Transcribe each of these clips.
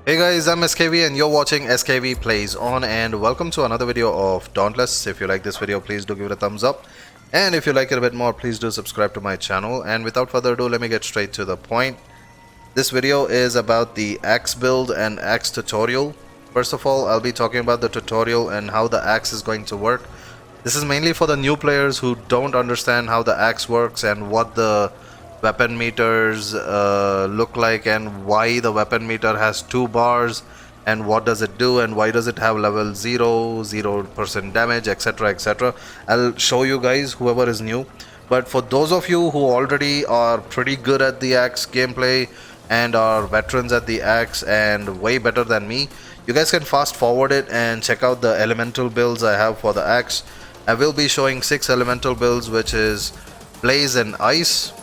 Hey guys, I'm SKV and you're watching SKV Plays On, and welcome to another video of Dauntless. If you like this video, please do give it a thumbs up, and if you like it a bit more, please do subscribe to my channel. And without further ado, let me get straight to the point. This video is about the axe build and axe tutorial. First of all, I'll be talking about the tutorial and how the axe is going to work. This is mainly for the new players who don't understand how the axe works and what the weapon meters look like, and why the weapon meter has 2 bars, and what does it do, and why does it have level 0% damage, etc, etc. I'll show you guys, whoever is new. But for those of you who already are pretty good at the axe gameplay and are veterans at the axe and way better than me, you guys can fast forward it and check out the elemental builds I have for the axe. I will be showing 6 elemental builds, which is blaze and ice,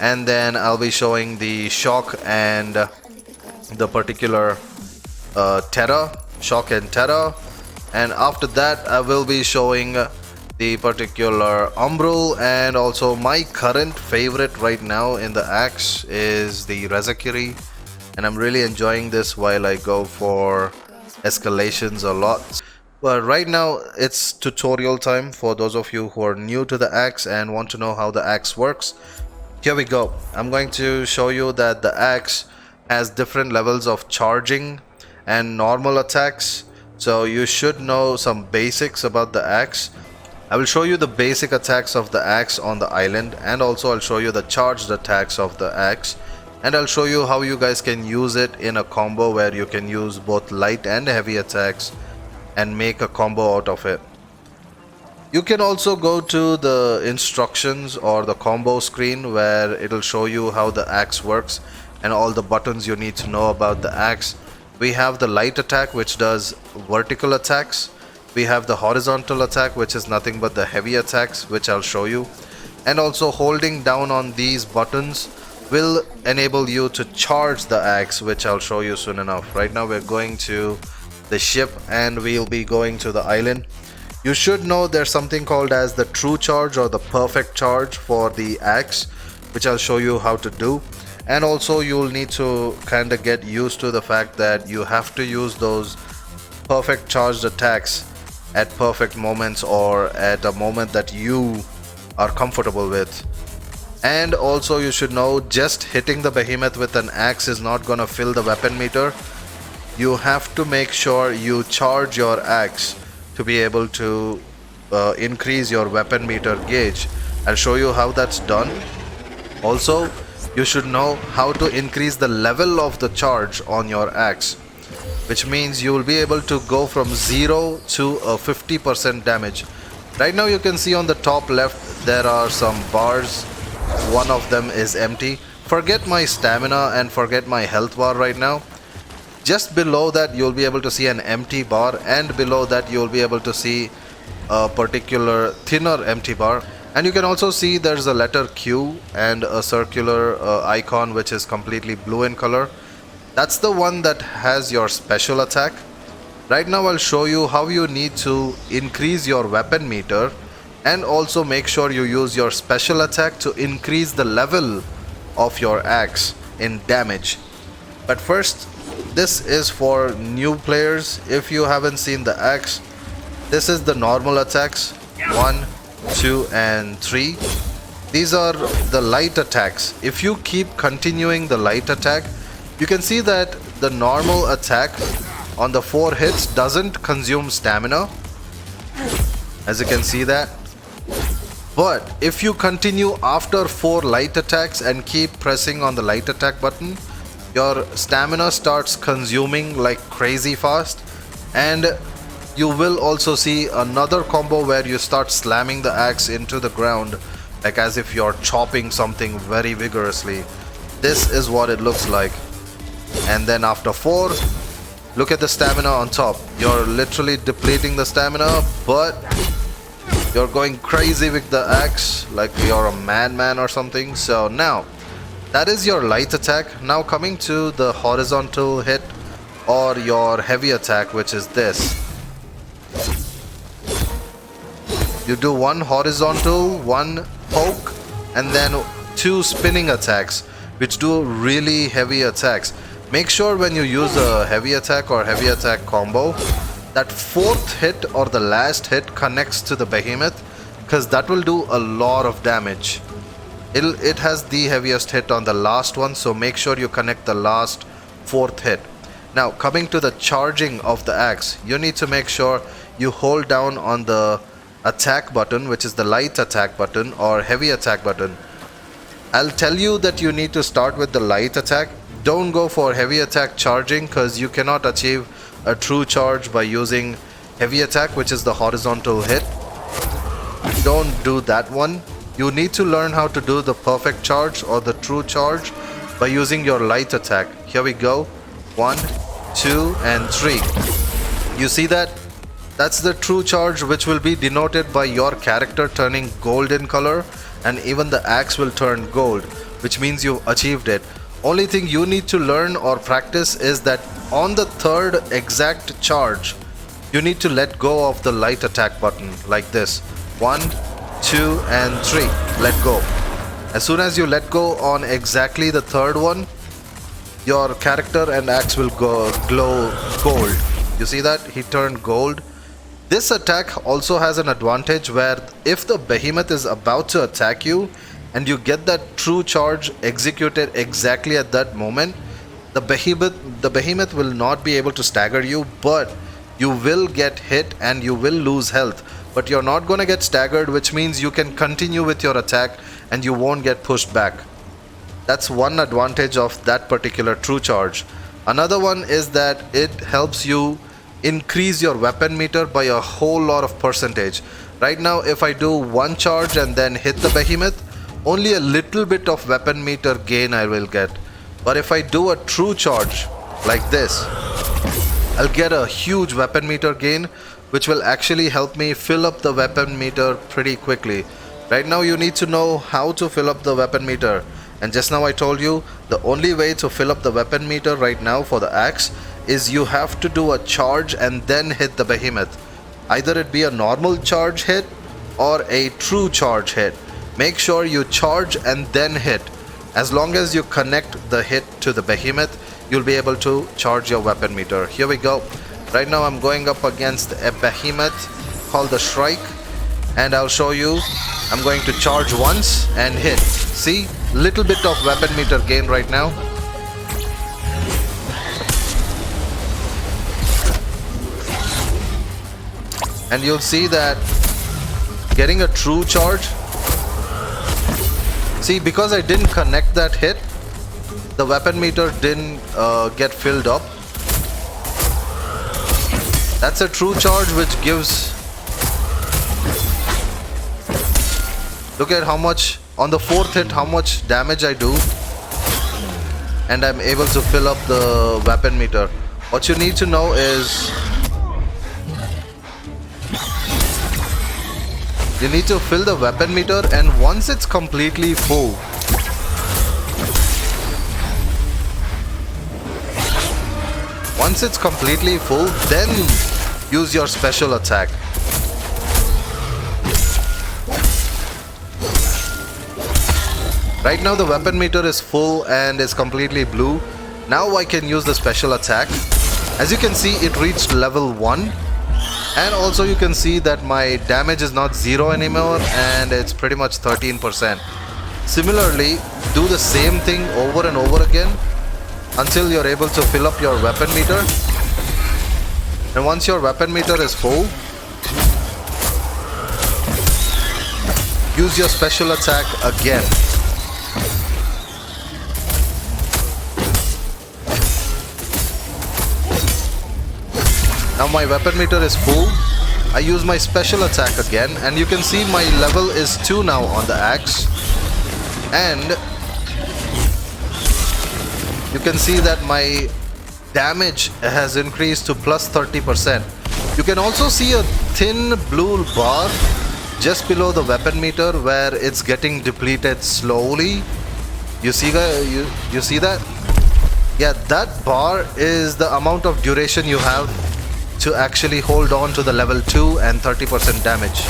and then I'll be showing the shock and the particular Terra, shock and Terra, and after that I will be showing the particular Umbral, and also my current favorite right now in the axe is the Rezakiri, and I'm really enjoying this while I go for escalations a lot. But right now it's tutorial time for those of you who are new to the axe and want to know how the axe works. Here we go. I'm going to show you that the axe has different levels of charging and normal attacks, so you should know some basics about the axe. I will show you the basic attacks of the axe on the island, and also I'll show you the charged attacks of the axe, and I'll show you how you guys can use it in a combo where you can use both light and heavy attacks and make a combo out of it. You can also go to the instructions or the combo screen where it'll show you how the axe works and all the buttons you need to know about the axe. We have the light attack, which does vertical attacks. We have the horizontal attack, which is nothing but the heavy attacks, which I'll show you. And also holding down on these buttons will enable you to charge the axe, which I'll show you soon enough. Right now we're going to the ship and we'll be going to the island. You should know there's something called as the true charge or the perfect charge for the axe, which I'll show you how to do. And also you'll need to kind of get used to the fact that you have to use those perfect charged attacks at perfect moments or at a moment that you are comfortable with. And also you should know just hitting the behemoth with an axe is not gonna fill the weapon meter. You have to make sure you charge your axe to be able to increase your weapon meter gauge. I'll show you how that's done. Also, you should know how to increase the level of the charge on your axe, which means you will be able to go from 0 to a 50% damage. Right now you can see on the top left there are some bars. One of them is empty. Forget my stamina and forget my health bar right now. Just below that you'll be able to see an empty bar, and below that you'll be able to see a particular thinner empty bar. And you can also see there's a letter Q and a circular icon which is completely blue in color. That's the one that has your special attack. Right now I'll show you how you need to increase your weapon meter and also make sure you use your special attack to increase the level of your axe in damage. But first, this is for new players. If you haven't seen the axe, this is the normal attacks 1, 2 and 3. These are the light attacks. If you keep continuing the light attack, you can see that the normal attack on the 4 hits doesn't consume stamina, as you can see that. But if you continue after 4 light attacks and keep pressing on the light attack button, your stamina starts consuming like crazy fast, and you will also see another combo where you start slamming the axe into the ground like as if you're chopping something very vigorously. This is what it looks like. And then after 4, look at the stamina on top. You're literally depleting the stamina, but you're going crazy with the axe like you're a madman or something. So now that is your light attack. Now coming to the horizontal hit or your heavy attack, which is this. You do 1 horizontal, 1 poke, and then 2 spinning attacks, which do really heavy attacks. Make sure when you use a heavy attack or heavy attack combo, that fourth hit or the last hit connects to the behemoth, because that will do a lot of damage. It has the heaviest hit on the last one, so make sure you connect the last fourth hit. Now coming to the charging of the axe, you need to make sure you hold down on the attack button, which is the light attack button or heavy attack button. I'll tell you that you need to start with the light attack. Don't go for heavy attack charging, because you cannot achieve a true charge by using heavy attack, which is the horizontal hit. Don't do that one. You need to learn how to do the perfect charge or the true charge by using your light attack. Here we go. 1, 2 and 3. You see that? That's the true charge, which will be denoted by your character turning gold in color, and even the axe will turn gold, which means you've achieved it. Only thing you need to learn or practice is that on the third exact charge, you need to let go of the light attack button like this. 1, 2 and 3. Let go. As soon as you let go on exactly the third one, your character and axe will glow gold. You see that? He turned gold. This attack also has an advantage where if the behemoth is about to attack you and you get that true charge executed exactly at that moment, the behemoth will not be able to stagger you, but you will get hit and you will lose health. But you're not gonna get staggered, which means you can continue with your attack and you won't get pushed back. That's one advantage of that particular true charge. Another one is that it helps you increase your weapon meter by a whole lot of percentage. Right now, if I do one charge and then hit the behemoth, only a little bit of weapon meter gain I will get. But if I do a true charge like this, I'll get a huge weapon meter gain, which will actually help me fill up the weapon meter pretty quickly. Right now you need to know how to fill up the weapon meter, and just now I told you the only way to fill up the weapon meter right now for the axe is you have to do a charge and then hit the behemoth. Either it be a normal charge hit or a true charge hit. Make sure you charge and then hit. As long as you connect the hit to the behemoth, you'll be able to charge your weapon meter. Here we go. Right now I'm going up against a behemoth called the Shrike, and I'll show you. I'm going to charge once and hit. See, little bit of weapon meter gain right now. And you'll see that getting a true charge, see, because I didn't connect that hit, the weapon meter didn't get filled up. That's a true charge which gives, look at how much, on the fourth hit, how much damage I do. And I'm able to fill up the weapon meter. What you need to know is, you need to fill the weapon meter, and once it's completely full, then use your special attack. Right now the weapon meter is full and is completely blue. Now I can use the special attack. As you can see, it reached level 1. And also you can see that my damage is not 0 anymore, and it's pretty much 13%. Similarly, do the same thing over and over again until you're able to fill up your weapon meter. And once your weapon meter is full, use your special attack again. Now my weapon meter is full. I use my special attack again, and you can see my level is 2 now on the axe. And you can see that my damage has increased to plus 30%. You can also see a thin blue bar just below the weapon meter where it's getting depleted slowly. You see that? Yeah, that bar is the amount of duration you have to actually hold on to the level 2 and 30% damage.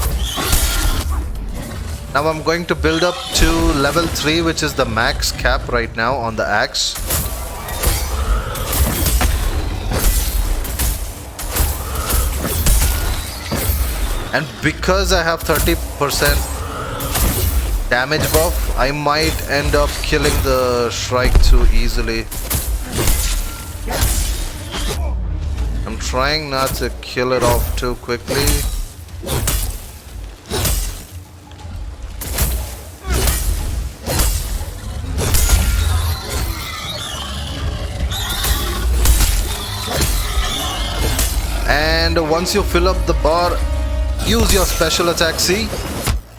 Now I'm going to build up to level 3, which is the max cap right now on the axe. And because I have 30% damage buff, I might end up killing the Shrike too easily. I'm trying not to kill it off too quickly. And once you fill up the bar, use your special attack C,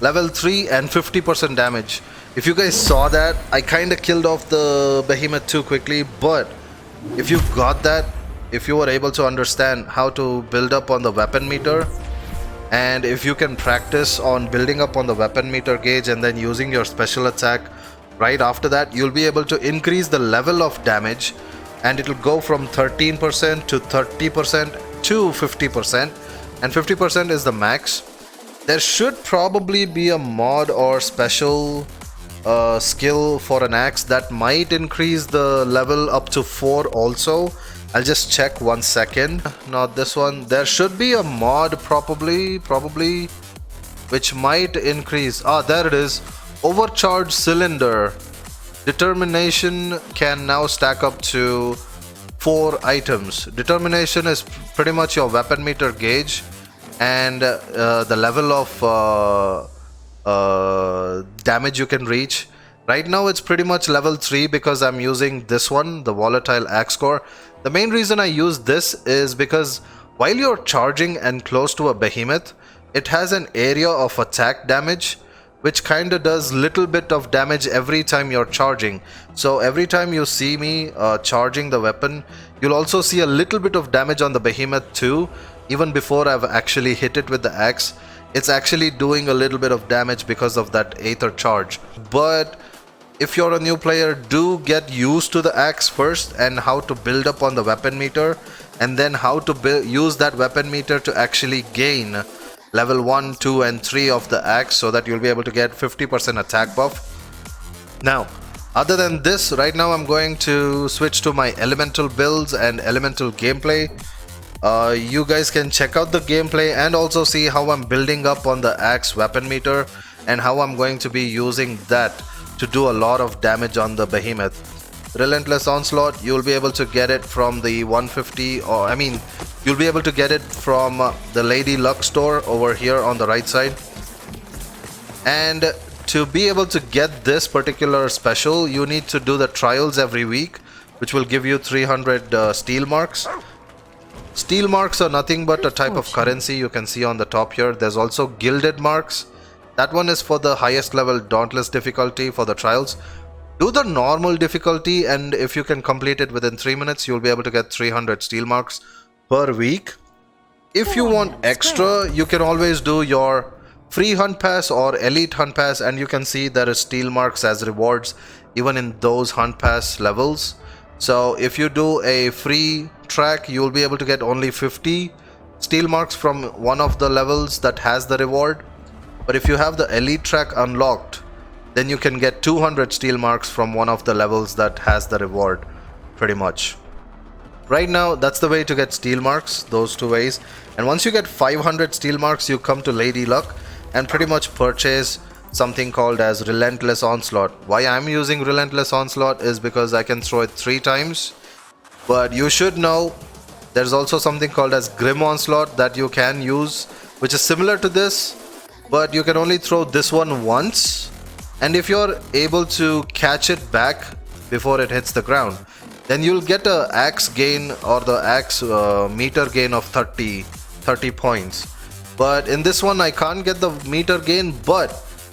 level 3 and 50% damage. If you guys saw that, I kinda killed off the behemoth too quickly, but if you got that, if you were able to understand how to build up on the weapon meter, and if you can practice on building up on the weapon meter gauge and then using your special attack right after that, you'll be able to increase the level of damage, and it'll go from 13% to 30% to 50%, and 50% is the max. There should probably be a mod or special skill for an axe that might increase the level up to 4 also. I'll just check 1 second. Not this one. There should be a mod probably which might increase. Ah, there it is. Overcharged cylinder. Determination can now stack up to 4 items. Determination is pretty much your weapon meter gauge, and the level of damage you can reach. Right now it's pretty much level 3 because I'm using this one, the volatile axe core. The main reason I use this is because while you're charging and close to a behemoth, it has an area of attack damage which kinda does little bit of damage every time you're charging. So every time you see me charging the weapon, you'll also see a little bit of damage on the behemoth too. Even before I've actually hit it with the axe, it's actually doing a little bit of damage because of that aether charge. But if you're a new player, do get used to the axe first and how to build up on the weapon meter, and then how to use that weapon meter to actually gain level 1, 2 and 3 of the axe, so that you'll be able to get 50% attack buff. Now, other than this, right now I'm going to switch to my elemental builds and elemental gameplay. You guys can check out the gameplay and also see how I'm building up on the axe weapon meter and how I'm going to be using that to do a lot of damage on the behemoth. Relentless Onslaught, you'll be able to get it from the 150, or I mean, you'll be able to get it from the Lady Luck store over here on the right side. And to be able to get this particular special, you need to do the trials every week, which will give you 300 steel marks. Steel marks are nothing but a type of currency you can see on the top here. There's also gilded marks. That one is for the highest level Dauntless difficulty for the trials. Do the normal difficulty, and if you can complete it within 3 minutes, you'll be able to get 300 steel marks per week. If you want extra, you can always do your free hunt pass or elite hunt pass, and you can see there is steel marks as rewards even in those hunt pass levels. So if you do a free track, you'll be able to get only 50 steel marks from one of the levels that has the reward. But if you have the elite track unlocked, then you can get 200 steel marks from one of the levels that has the reward, pretty much. Right now, that's the way to get steel marks, those two ways. And once you get 500 steel marks, you come to Lady Luck and pretty much purchase something called as Relentless Onslaught. Why I'm using Relentless Onslaught is because I can throw it 3 times. But you should know there's also something called as Grim Onslaught that you can use, which is similar to this, but you can only throw this one once. And if you're able to catch it back before it hits the ground, then you'll get a axe gain or the axe meter gain of 30 points. But in this one I can't get the meter gain, but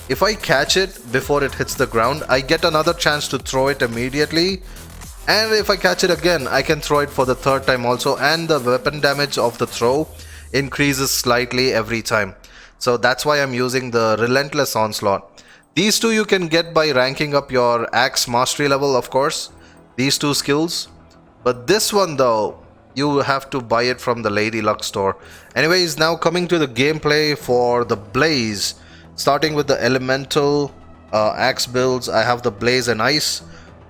if I catch it before it hits the ground, I get another chance to throw it immediately. And if I catch it again, I can throw it for the 3rd time also, and the weapon damage of the throw increases slightly every time. So that's why I'm using the Relentless Onslaught. These two you can get by ranking up your axe mastery level, of course, these 2 skills. But this one though, you have to buy it from the Lady Luck store. Anyways, now coming to the gameplay for the Blaze. Starting with the elemental axe builds, I have the Blaze and Ice,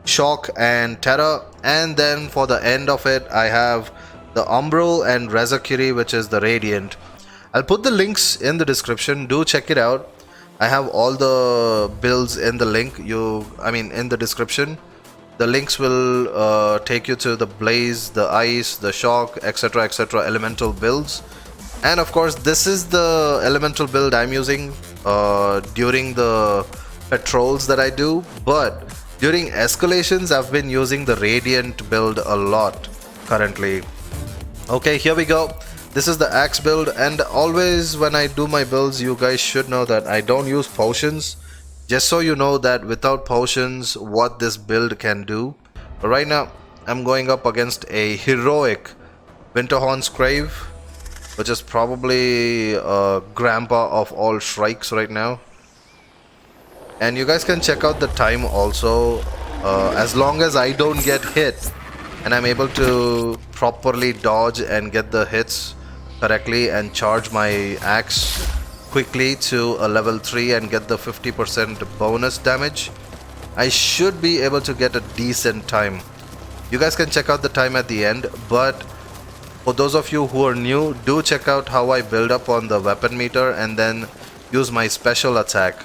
Shock and Terra. And then for the end of it, I have the Umbral and Rezakiri, which is the Radiant. I'll put the links in the description. Do check it out. I have all the builds in the link. In the description. The links will take you to the blaze, the ice, the shock, etc, etc, elemental builds. And of course, this is the elemental build I'm using during the patrols that I do. But during escalations, I've been using the radiant build a lot currently. Okay, here we go. This is the axe build, and always when I do my builds, you guys should know that I don't use potions. Just so you know that without potions, what this build can do. Right now, I'm going up against a heroic Winterhorn Scrave, which is probably grandpa of all shrikes right now. And you guys can check out the time also. As long as I don't get hit and I'm able to properly dodge and get the hits correctly and charge my axe quickly to a level 3 and get the 50% bonus damage, I should be able to get a decent time. You guys can check out the time at the end, but for those of you who are new, do check out how I build up on the weapon meter and then use my special attack.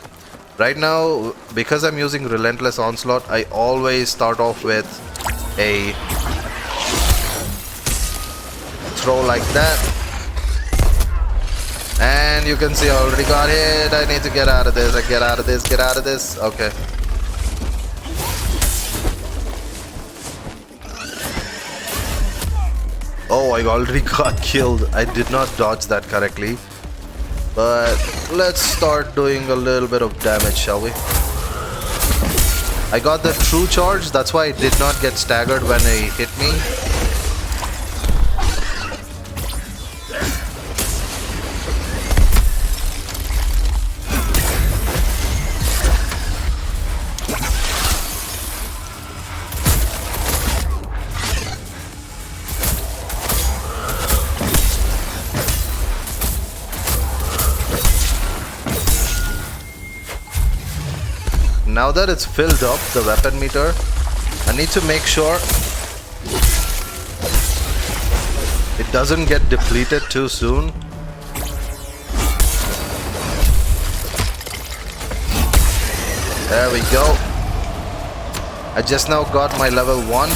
Right now, because I'm using Relentless Onslaught, I always start off with a throw like that. And you can see I already got hit. I need to get out of this. Get out of this. Get out of this. Okay. Oh, I already got killed. I did not dodge that correctly. But let's start doing a little bit of damage, shall we? I got the true charge. That's why I did not get staggered when they hit me. Now that it's filled up, the weapon meter, I need to make sure it doesn't get depleted too soon. There we go. I just now got my level 1.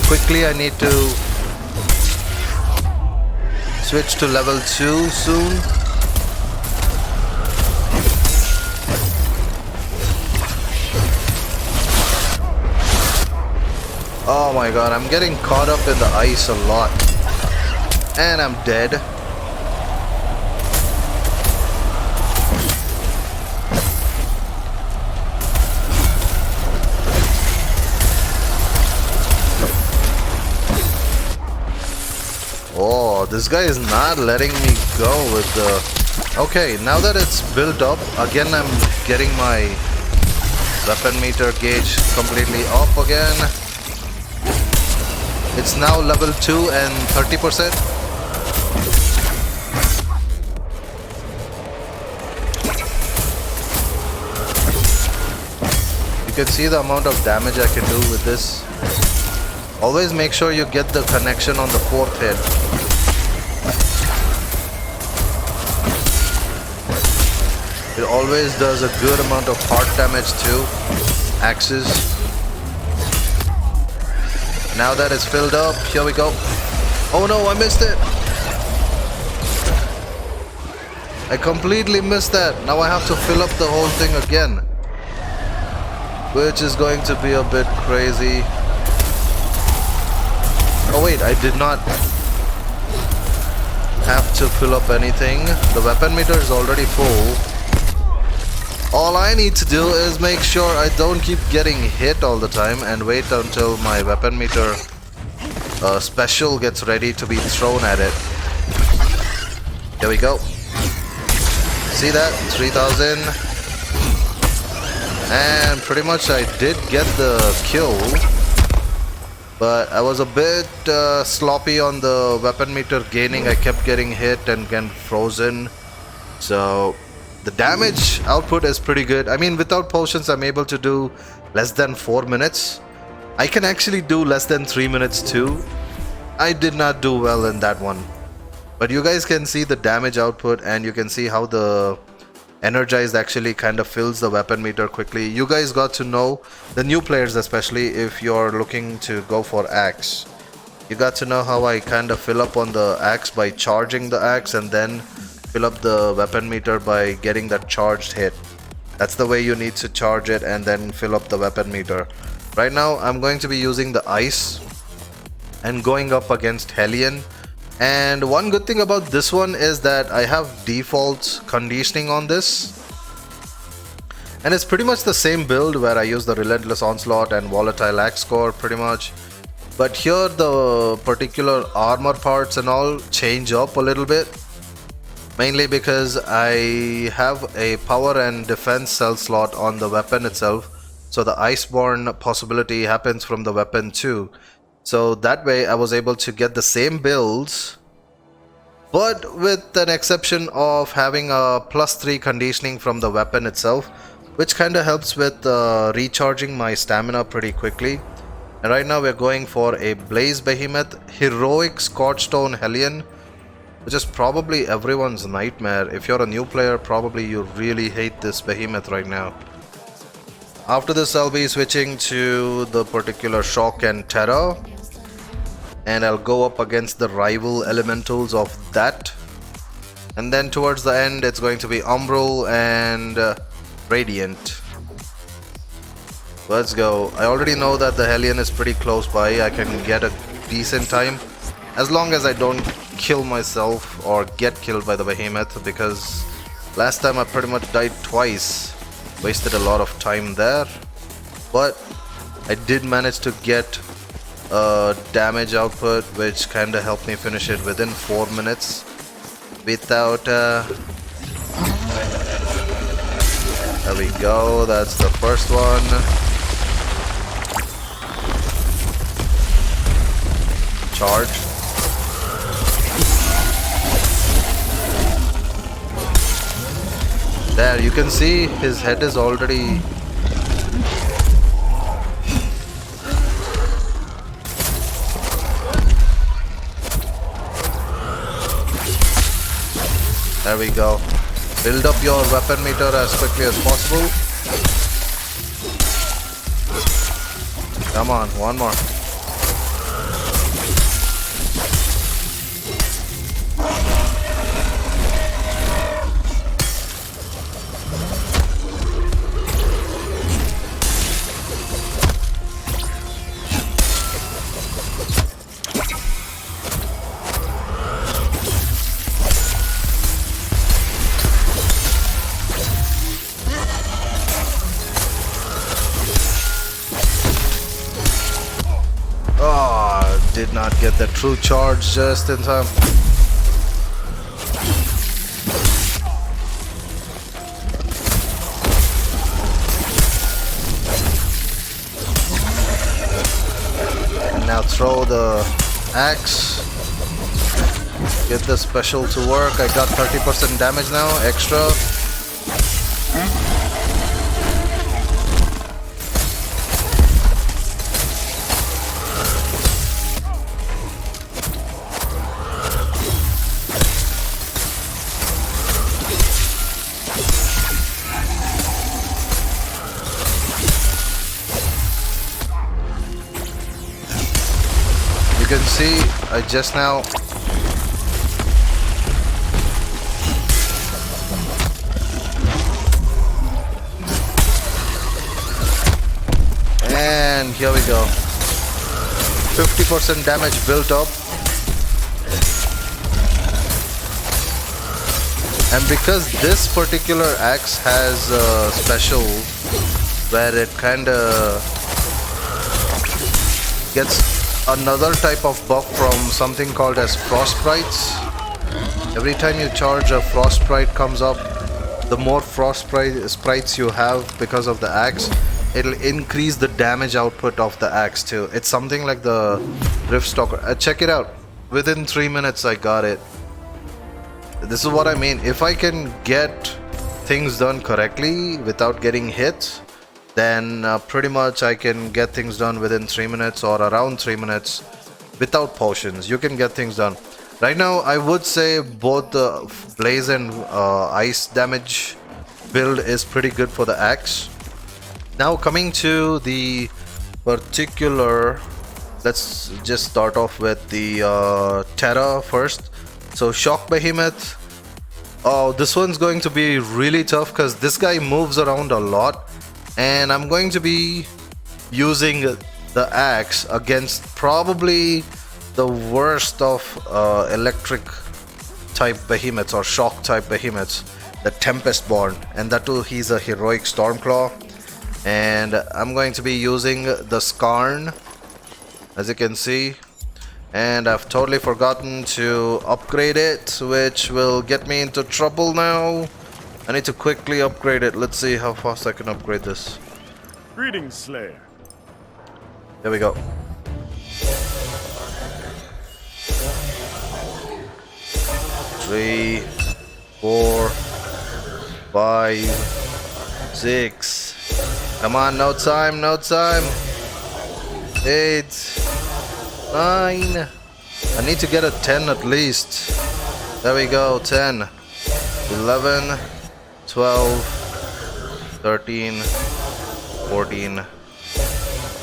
Quickly, I need to switch to level 2 soon. Oh my god, I'm getting caught up in the ice a lot. And I'm dead. Oh, this guy is not letting me go with the... Okay, now that it's built up, again I'm getting my weapon meter gauge completely up again. It's now level 2 and 30%. You can see the amount of damage I can do with this. Always make sure you get the connection on the 4th hit. It always does a good amount of heart damage too. Axes. Now that it's filled up, here we go. Oh no, I missed it. I completely missed that. Now I have to fill up the whole thing again, which is going to be a bit crazy. Oh wait, I did not have to fill up anything. The weapon meter is already full. All I need to do is make sure I don't keep getting hit all the time and wait until my weapon meter special gets ready to be thrown at it. There we go. See that? 3000. And pretty much I did get the kill. But I was a bit sloppy on the weapon meter gaining. I kept getting hit and getting frozen. So... the damage output is pretty good. I mean, without potions, I'm able to do less than 4 minutes. I can actually do less than 3 minutes too. I did not do well in that one. But you guys can see the damage output, and you can see how the energized actually kind of fills the weapon meter quickly. You guys got to know, the new players especially, if you're looking to go for axe, you got to know how I kind of fill up on the axe by charging the axe and then fill up the weapon meter by getting that charged hit. That's the way you need to charge it and then fill up the weapon meter. Right now I'm going to be using the ice and going up against Hellion. And one good thing about this one is that I have default conditioning on this, and it's pretty much the same build where I use the Relentless Onslaught and Volatile Axe Core pretty much. But here the particular armor parts and all change up a little bit, mainly because I have a power and defense cell slot on the weapon itself, so the Iceborne possibility happens from the weapon too. So that way I was able to get the same builds, but with an exception of having a +3 conditioning from the weapon itself, which kind of helps with recharging my stamina pretty quickly. And right now we're going for a Blaze Behemoth, Heroic Scorchstone Hellion, which is probably everyone's nightmare. If you're a new player, probably you really hate this behemoth right now. After this I'll be switching to the particular Shock and Terra, and I'll go up against the rival elementals of that. And then towards the end it's going to be Umbral and Radiant. Let's go. I already know that the Hellion is pretty close by. I can get a decent time as long as I don't kill myself or get killed by the behemoth, because last time I pretty much died twice. Wasted a lot of time there, but I did manage to get damage output, which kind of helped me finish it within 4 minutes without there we go. That's the first one. Charge. There, you can see his head is already... There we go. Build up your weapon meter as quickly as possible. Come on, one more. Did not get the true charge just in time. And now throw the axe. Get the special to work. I got 30% damage now, extra. You can see I just now and here we go, 50% damage built up. And because this particular axe has a special where it kinda gets another type of buff from something called as frost sprites. Every time you charge, a frost sprite comes up. The more frost sprites you have because of the axe, it'll increase the damage output of the axe too. It's something like the Rift Stalker. Check it out. Within 3 minutes I got it. This is what I mean. If I can get things done correctly without getting hit, then pretty much I can get things done within 3 minutes or around 3 minutes without potions. You can get things done. Right now, I would say both the blaze and ice damage build is pretty good for the axe. Now coming to the particular, let's just start off with the Terra first. So shock behemoth. Oh, this one's going to be really tough because this guy moves around a lot, and I'm going to be using the axe against probably the worst of electric type behemoths or shock type behemoths, the Tempestborn, and that too he's a heroic Stormclaw. And I'm going to be using the Skarn, as you can see, and I've totally forgotten to upgrade it, which will get me into trouble now. I need to quickly upgrade it. Let's see how fast I can upgrade this. Greetings, Slayer. There we go. 3, 4, 5, 6. Come on, no time, no time. 8, 9. I need to get a 10 at least. There we go, 10, 11, 12, 13, 14.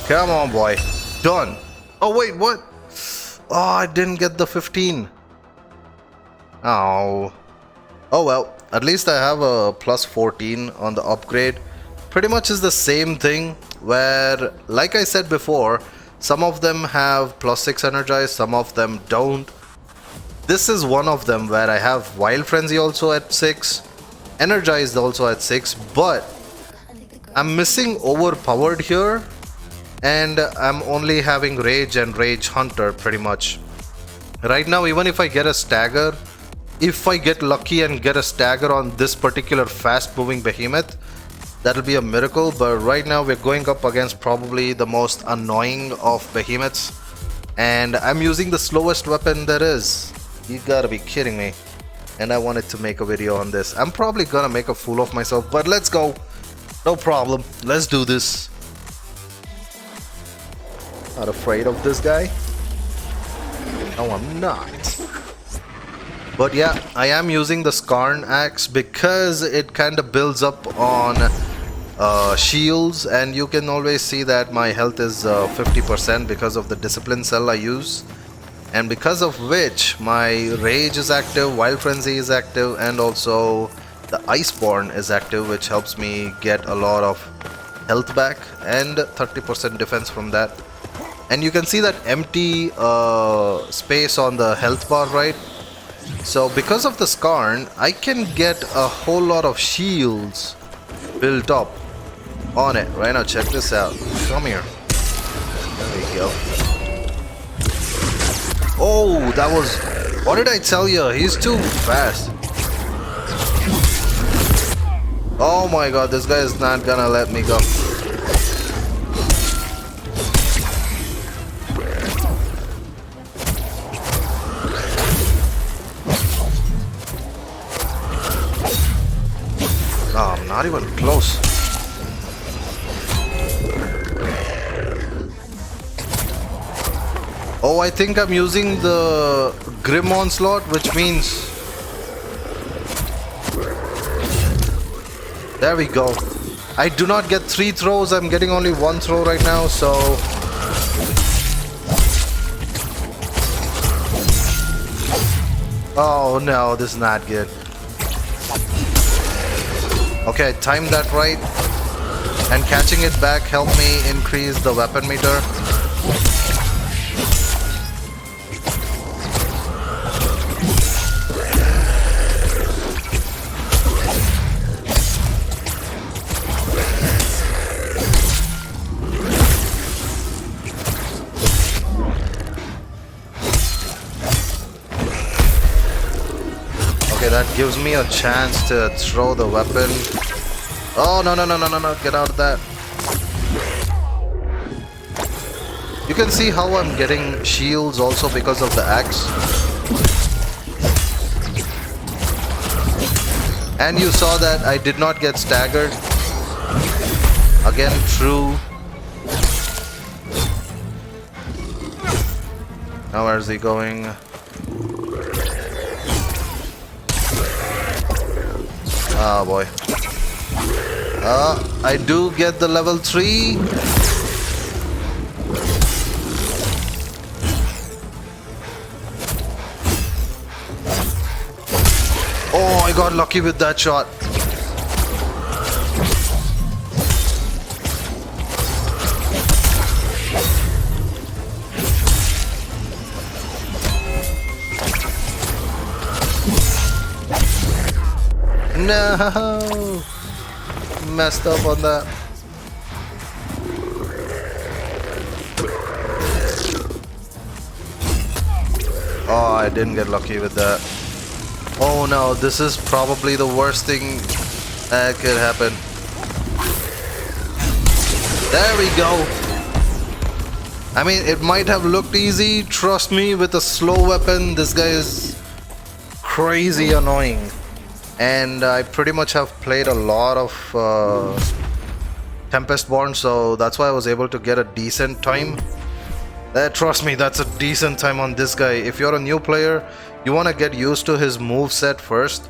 Come on, boy. Done. Oh, wait, what? Oh, I didn't get the 15. Oh. Oh, well. At least I have a plus 14 on the upgrade. Pretty much is the same thing where, like I said before, some of them have plus 6 energized, some of them don't. This is one of them where I have Wild Frenzy also at 6, energized also at 6, but I'm missing Overpowered here, and I'm only having Rage and Rage Hunter pretty much. Right now, even if I get a stagger, if I get lucky and get a stagger on this particular fast moving behemoth, that'll be a miracle. But right now we're going up against probably the most annoying of behemoths, and I'm using the slowest weapon there is. You gotta be kidding me. And I wanted to make a video on this. I'm probably gonna make a fool of myself, but let's go. No problem. Let's do this. Not afraid of this guy? No, I'm not. But yeah, I am using the Skarn axe because it kind of builds up on shields, and you can always see that my health is 50% because of the discipline cell I use, and because of which my rage is active, Wild Frenzy is active, and also the Iceborne is active, which helps me get a lot of health back and 30% defense from that. And you can see that empty space on the health bar, right? So because of the Skarn, I can get a whole lot of shields built up on it. Right now, check this out. Come here. There we go. Oh, that was... What did I tell you? He's too fast. Oh my god, this guy is not gonna let me go. Oh, I'm not even close. Oh, I think I'm using the Grim Onslaught, which means... There we go. I do not get 3 throws, I'm getting only 1 throw right now, so... Oh no, this is not good. Okay, timed that right, and catching it back helped me increase the weapon meter. Okay, that gives me a chance to throw the weapon. Oh, no, no, no, no, no, no, get out of that. You can see how I'm getting shields also because of the axe. And you saw that I did not get staggered. Again, true. Now where's he going? Ah, boy. I do get the level 3. Oh, I got lucky with that shot. No! Messed up on that. Oh, I didn't get lucky with that. Oh no, this is probably the worst thing that could happen. There we go. I mean, it might have looked easy. Trust me, with a slow weapon, this guy is crazy annoying. And I pretty much have played a lot of Tempestborn, so that's why I was able to get a decent time. Trust me, that's a decent time on this guy. If you're a new player, you want to get used to his moveset first,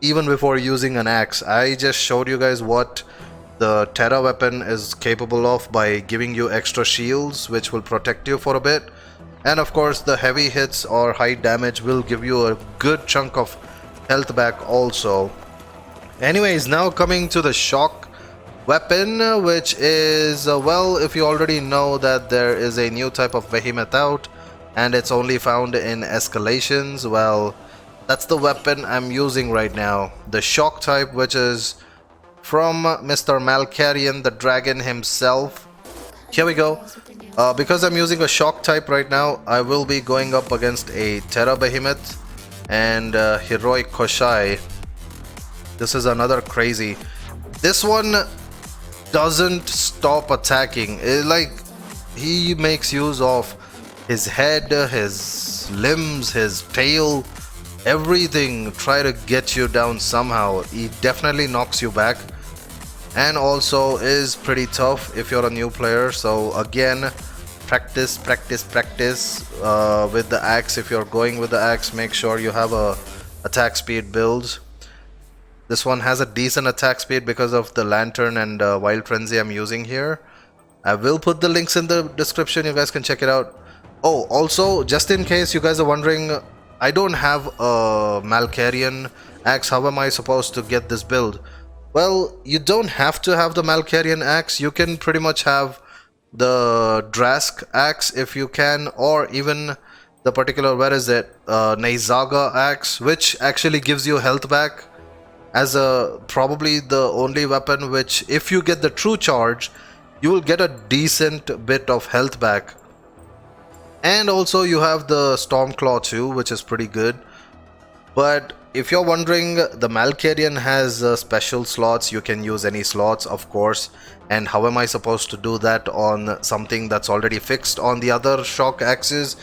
even before using an axe. I just showed you guys what the Terra weapon is capable of by giving you extra shields, which will protect you for a bit. And of course, the heavy hits or high damage will give you a good chunk of health back also. Anyways, now coming to the shock weapon, which is well, if you already know that there is a new type of behemoth out and it's only found in escalations, well, that's the weapon I'm using right now, the shock type, which is from Mr. Malkarian, the dragon himself. Here we go. Because I'm using a shock type right now, I will be going up against a Terra behemoth and heroic Koshai. This is another crazy. This one doesn't stop attacking. He makes use of his head, his limbs, his tail, everything. Try to get you down somehow. He definitely knocks you back, and also is pretty tough if you're a new player. So again, practice with the axe. If you're going with the axe, make sure you have a attack speed build. This one has a decent attack speed because of the lantern and wild frenzy I'm using here. I will put the links in the description, you guys can check it out. Oh, also, just in case you guys are wondering, I don't have a Malkarian axe. How am I supposed to get this build? Well, you don't have to have the Malkarian axe. You can pretty much have the Drask axe if you can, or even the particular, where is it, Neizaga axe, which actually gives you health back, as probably the only weapon which, if you get the true charge, you will get a decent bit of health back. And also you have the Stormclaw too, which is pretty good. But if you're wondering, the Malkarian has special slots. You can use any slots, of course. And how am I supposed to do that on something that's already fixed on the other shock axes?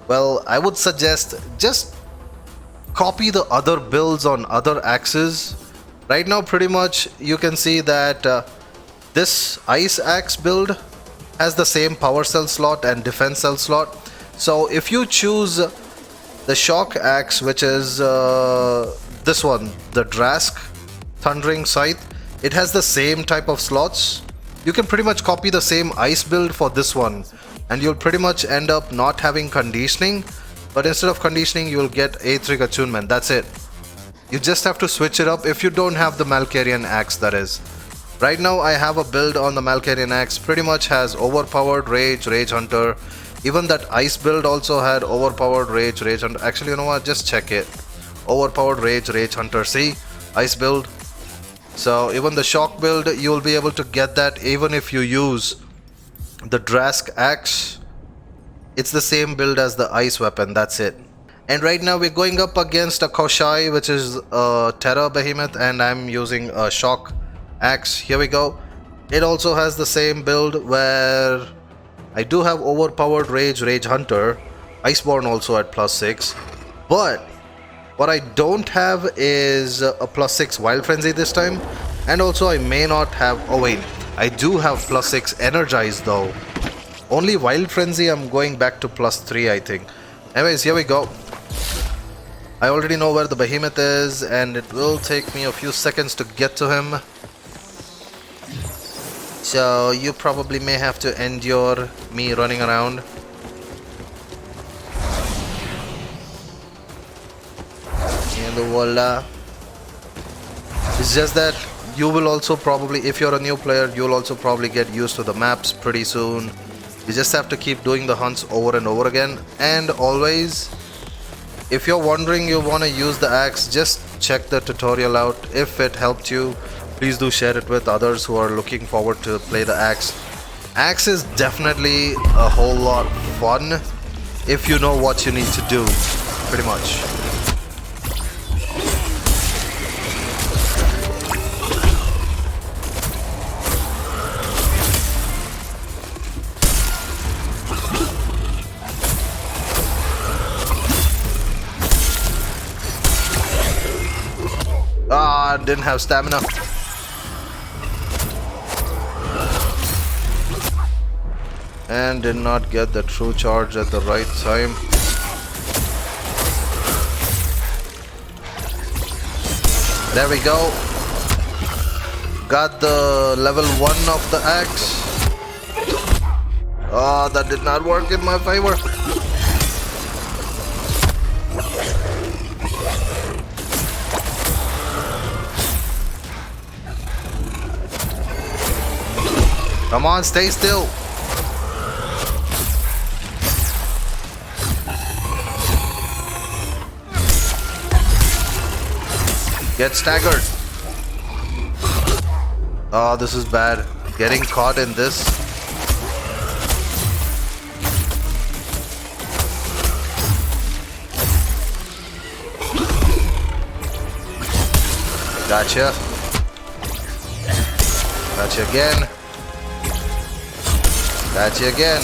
Well, I would suggest just copy the other builds on other axes. Right now, pretty much you can see that this ice axe build has the same power cell slot and defense cell slot. So if you choose the shock axe, which is this one, the Drask Thundering Scythe, it has the same type of slots. You can pretty much copy the same ice build for this one, and you'll pretty much end up not having conditioning, but instead of conditioning you will get A3 attunement. That's it. You just have to switch it up if you don't have the Malkarian axe, that is. Right now I have a build on the Malkarian axe, pretty much has overpowered Rage, Rage Hunter. Even that ice build also had overpowered Rage, Rage Hunter. Actually, you know what, just check it. Overpowered Rage, Rage Hunter. See, ice build. So even the shock build, you will be able to get that even if you use the Drask axe. It's the same build as the ice weapon, that's it. And right now we're going up against a Koshai, which is a Terra behemoth, and I'm using a shock axe. Here we go. It also has the same build where I do have overpowered Rage, Rage Hunter, Iceborne also at +6, but what I don't have is a +6 Wild Frenzy this time, and also I may not have, oh wait, I do have +6 Energized though. Only Wild Frenzy I'm going back to +3, I think. Anyways, here we go. I already know where the behemoth is, and it will take me a few seconds to get to him. So you probably may have to endure me running around. And voila. It's just that you will also probably, if you're a new player, you'll also probably get used to the maps pretty soon. You just have to keep doing the hunts over and over again. And always, if you're wondering you want to use the axe, just check the tutorial out. If it helped you, please do share it with others who are looking forward to play the axe. Axe is definitely a whole lot fun if you know what you need to do, pretty much. Ah, didn't have stamina. And did not get the true charge at the right time. There we go. Got the level 1 of the axe. Oh, that did not work in my favor. Come on, stay still. Get staggered. Oh, this is bad. Getting caught in this. Gotcha. Gotcha again. Gotcha again.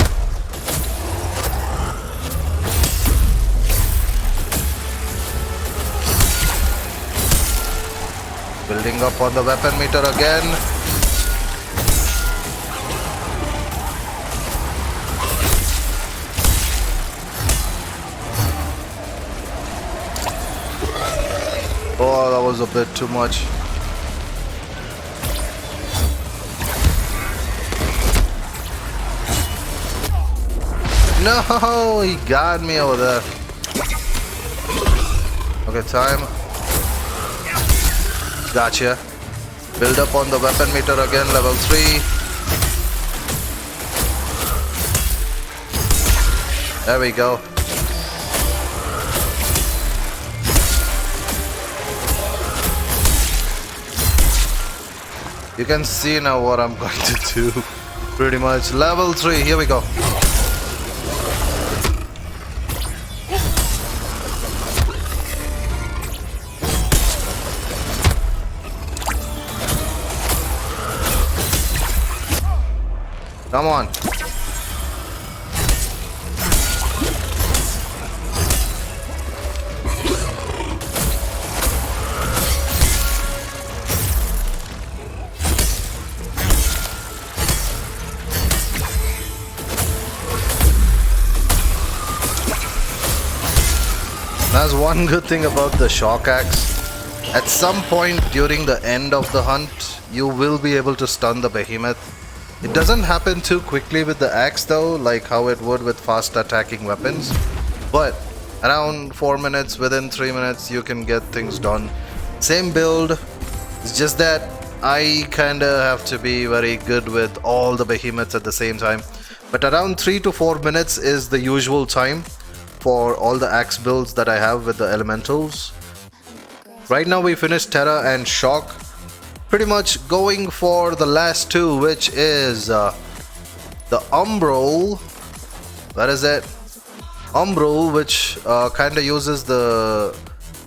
Building up on the weapon meter again. Oh, that was a bit too much. No, he got me over there. Okay, time. Gotcha. Build up on the weapon meter again, level 3. There we go. You can see now what I'm going to do. Pretty much. Level 3, here we go. Come on. That's one good thing about the shock axe. At some point during the end of the hunt, you will be able to stun the behemoth. It doesn't happen too quickly with the axe though, like how it would with fast attacking weapons. But around 4 minutes, within 3 minutes, you can get things done. Same build, it's just that I kinda have to be very good with all the behemoths at the same time. But around 3 to 4 minutes is the usual time for all the axe builds that I have with the elementals. Right now we finished Terra and Shock. Pretty much going for the last two, which is the Umbral. Where is it? Umbral, which kinda uses the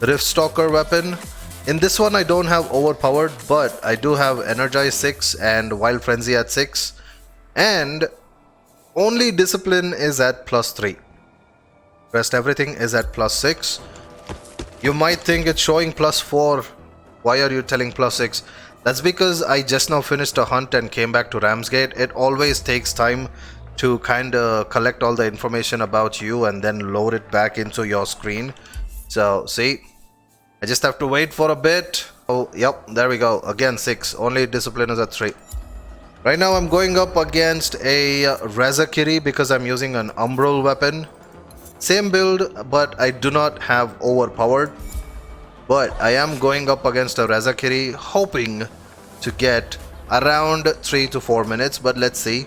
Riftstalker weapon. In this one I don't have overpowered, but I do have Energize 6 and Wild Frenzy at 6. And only Discipline is at +3. Rest everything is at +6. You might think it's showing +4. Why are you telling +6? That's because I just now finished a hunt and came back to Ramsgate. It always takes time to kinda collect all the information about you and then load it back into your screen. So see, I just have to wait for a bit. Oh, yep, there we go. Again 6. Only discipline is at 3. Right now I'm going up against a Razakiri because I'm using an Umbral weapon. Same build, but I do not have overpowered. But I am going up against a Razakiri, hoping to get around 3 to 4 minutes. But let's see.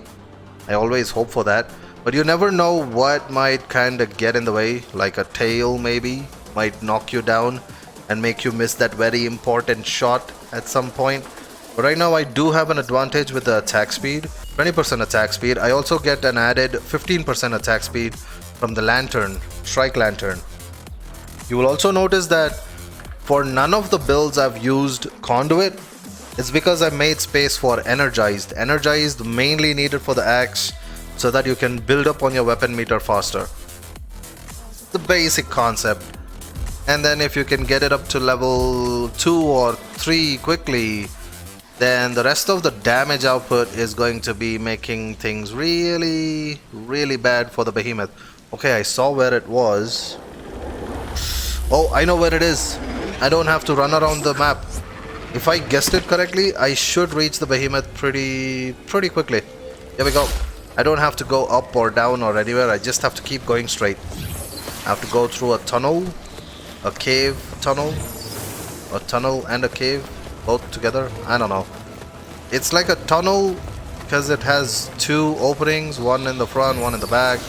I always hope for that. But you never know what might kind of get in the way. Like a tail maybe might knock you down and make you miss that very important shot at some point. But right now I do have an advantage with the attack speed. 20% attack speed. I also get an added 15% attack speed from the lantern, strike lantern. You will also notice that for none of the builds I've used conduit. It's because I made space for energized. Energized mainly needed for the axe so that you can build up on your weapon meter faster. The basic concept. And then if you can get it up to level 2 or 3 quickly, then the rest of the damage output is going to be making things really bad for the behemoth. Okay, I saw where it was. Oh, I know where it is. I don't have to run around the map. If I guessed it correctly, I should reach the behemoth pretty quickly. Here we go. I don't have to go up or down or anywhere. I just have to keep going straight. I have to go through a tunnel, a cave tunnel, a tunnel and a cave, both together. I don't know. It's like a tunnel because it has 2 openings, one in the front, one in the back,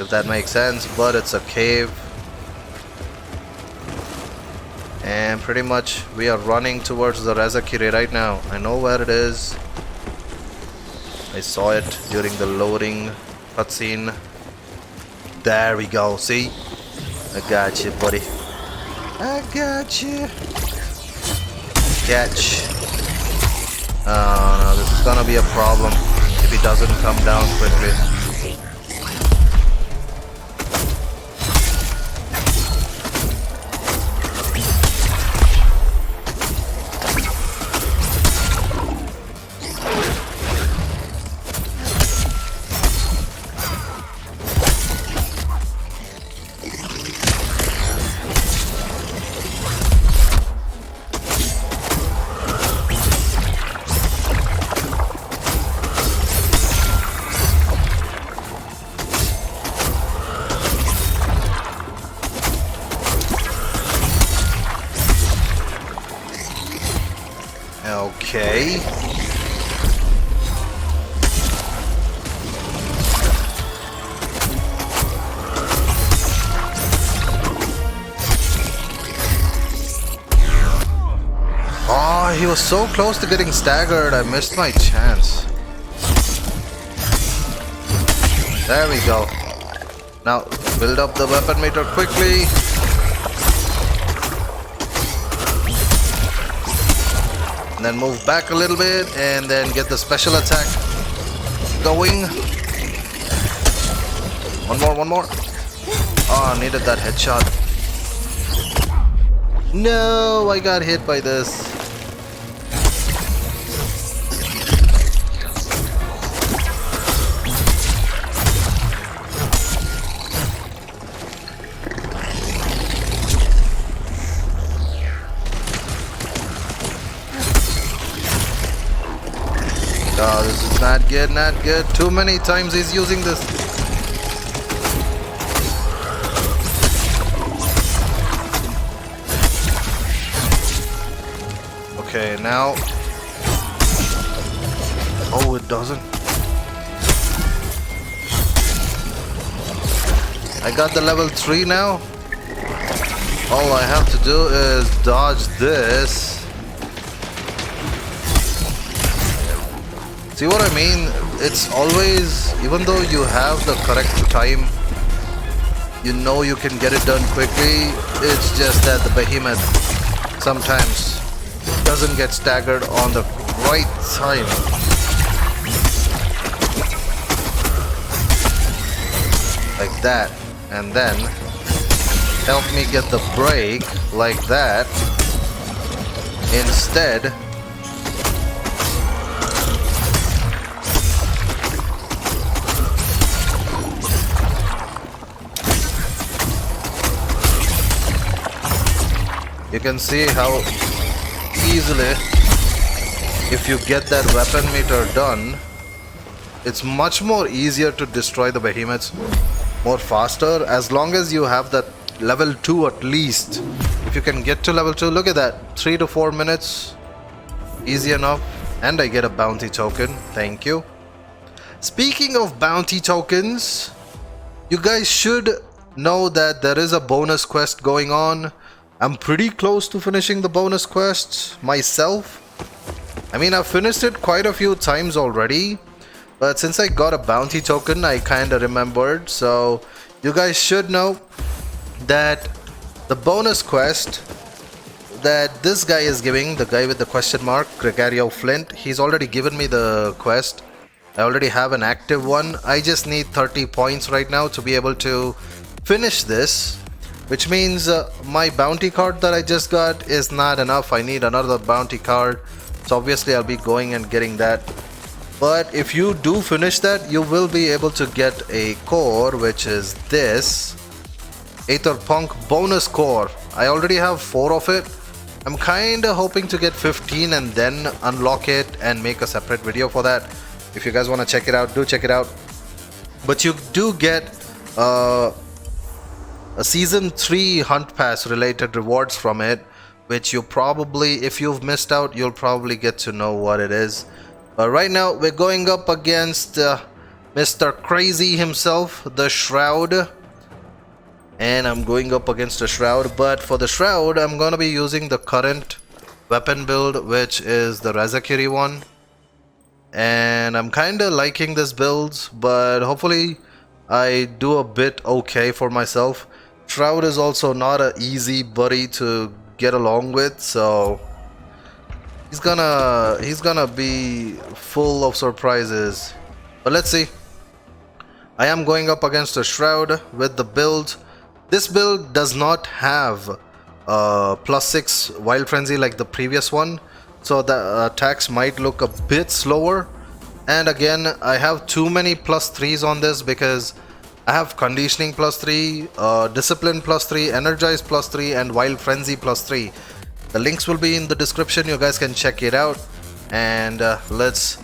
if that makes sense. But it's a cave. And pretty much we are running towards the Razakiri right now. I know where it is. I saw it during the loading cutscene. There we go. See? I got you, buddy. I got you. Catch. Oh no, this is gonna be a problem if he doesn't come down quickly. Okay. Oh, he was so close to getting staggered. I missed my chance. There we go. Now, build up the weapon meter quickly. And then move back a little bit and then get the special attack going. One more. Oh, I needed that headshot. No, I got hit by this. Oh, this is not good, not good. Too many times he's using this. Okay, now. Oh, it doesn't. I got the level 3 now. All I have to do is dodge this. See what I mean? It's always, even though you have the correct time, you know you can get it done quickly. It's just that the behemoth sometimes doesn't get staggered on the right time. Like that. And then help me get the break like that. Instead, You can see how easily, if you get that weapon meter done, it's much more easier to destroy the behemoths more faster, as long as you have that level 2 at least. If you can get to level 2, look at that, 3 to 4 minutes, easy enough. And I get a bounty token, thank you. Speaking of bounty tokens, you guys should know that there is a bonus quest going on. I'm pretty close to finishing the bonus quest myself. I mean, I've finished it quite a few times already, but since I got a bounty token, I kinda remembered. So you guys should know that the bonus quest that this guy is giving, the guy with the question mark, Gregario Flint, he's already given me the quest. I already have an active one. I just need 30 points right now to be able to finish this, which means my bounty card that I just got is not enough. I need another bounty card, so obviously I'll be going and getting that. But if you do finish that, you will be able to get a core, which is this Aether Punk bonus core. I already have 4 of it. I'm kinda hoping to get 15 and then unlock it and make a separate video for that. If you guys want to check it out, do check it out. But you do get a season 3 hunt pass related rewards from it, which you probably, if you've missed out, you'll probably get to know what it is. But right now we're going up against Mr. Crazy himself, the Shroud. And I'm going up against the Shroud, but for the Shroud I'm gonna be using the current weapon build, which is the Razakiri one. And I'm kinda liking this build, but hopefully I do a bit okay for myself. Shroud is also not an easy buddy to get along with, so he's gonna be full of surprises. But let's see. I am going up against a Shroud with the build. This build does not have +6 Wild Frenzy like the previous one, so the attacks might look a bit slower. And again, I have too many +3s on this because I have Conditioning +3, Discipline +3, Energize +3, and Wild Frenzy +3. The links will be in the description, you guys can check it out. And let's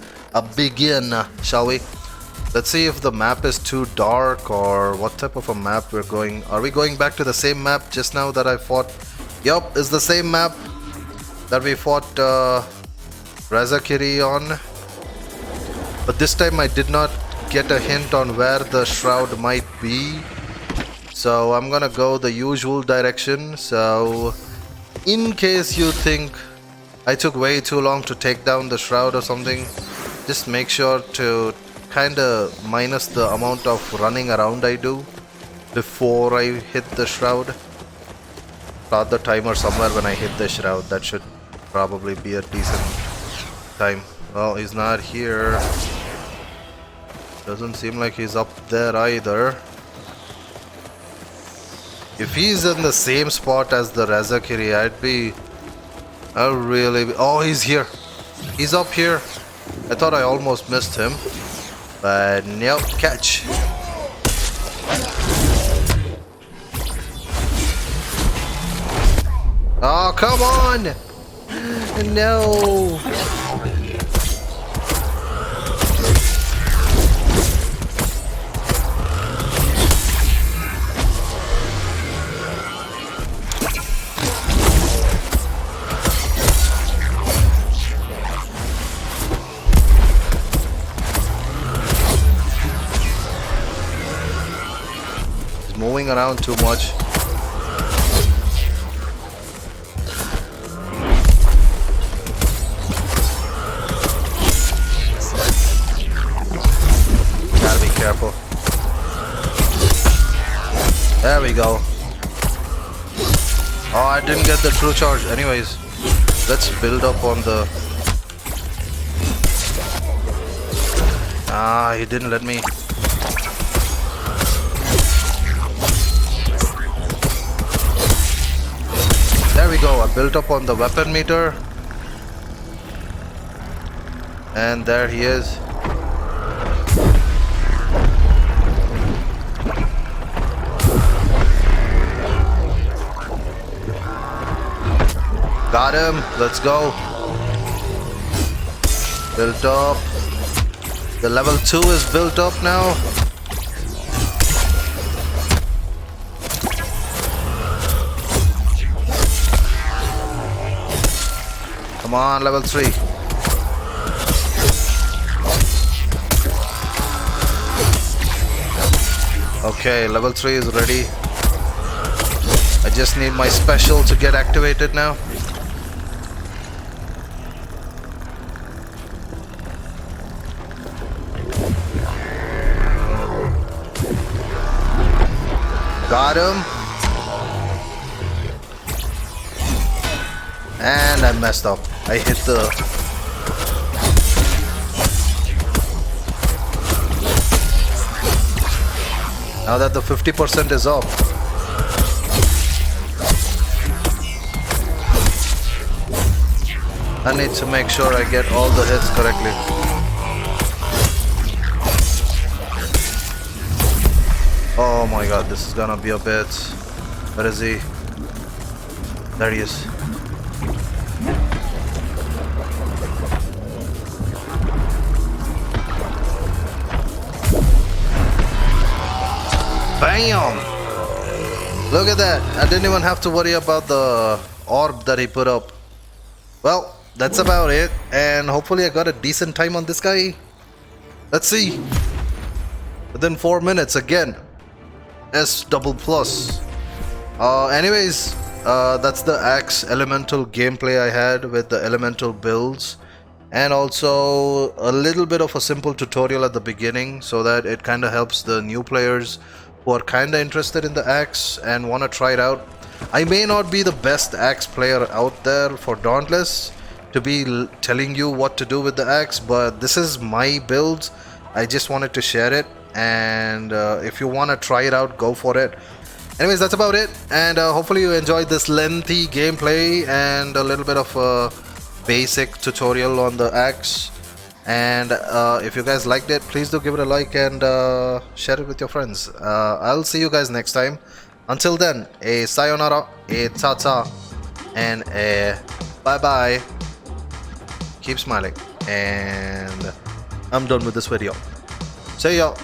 begin, shall we? Let's see if the map is too dark or what type of a map we're going. Are we going back to the same map just now that I fought? Yup, it's the same map that we fought Razakiri on. But this time I did not get a hint on where the Shroud might be. So I'm gonna go the usual direction. So in case you think I took way too long to take down the Shroud or something, just make sure to kinda minus the amount of running around I do before I hit the Shroud. Start the timer somewhere when I hit the Shroud. That should probably be a decent time. Well, he's not here. Doesn't seem like he's up there either. If he's in the same spot as the Razakiri, I'll really be... Oh, he's here. He's up here. I thought I almost missed him. But nope, catch. Oh, come on! No! Moving around too much. Gotta be careful. There we go. Oh, I didn't get the true charge. Anyways, let's build up on the... Ah, he didn't let me. There we go, I built up on the weapon meter. And there he is. Got him. Let's go. Built up. The level 2 is built up now. Come on, level 3. Okay, level 3 is ready. I just need my special to get activated now. Got him. And I messed up. I hit the... Now that the 50% is off. I need to make sure I get all the hits correctly. Oh my god, this is gonna be a bit... Where is he? There he is. Bam! Look at that. I didn't even have to worry about the orb that he put up. Well, that's about it. And hopefully I got a decent time on this guy. Let's see. Within 4 minutes again. S double plus. Anyways, that's the axe elemental gameplay I had with the elemental builds. And also a little bit of a simple tutorial at the beginning so that it kind of helps the new players who are kind of interested in the axe and want to try it out. I may not be the best axe player out there for Dauntless to be telling you what to do with the axe, but this is my build. I just wanted to share it, and if you want to try it out, go for it. Anyways, that's about it, and hopefully you enjoyed this lengthy gameplay and a little bit of a basic tutorial on the axe. And if you guys liked it, please do give it a like and share it with your friends. I'll see you guys next time. Until then, a sayonara, a ta-ta, and a bye-bye. Keep smiling, and I'm done with this video. See ya.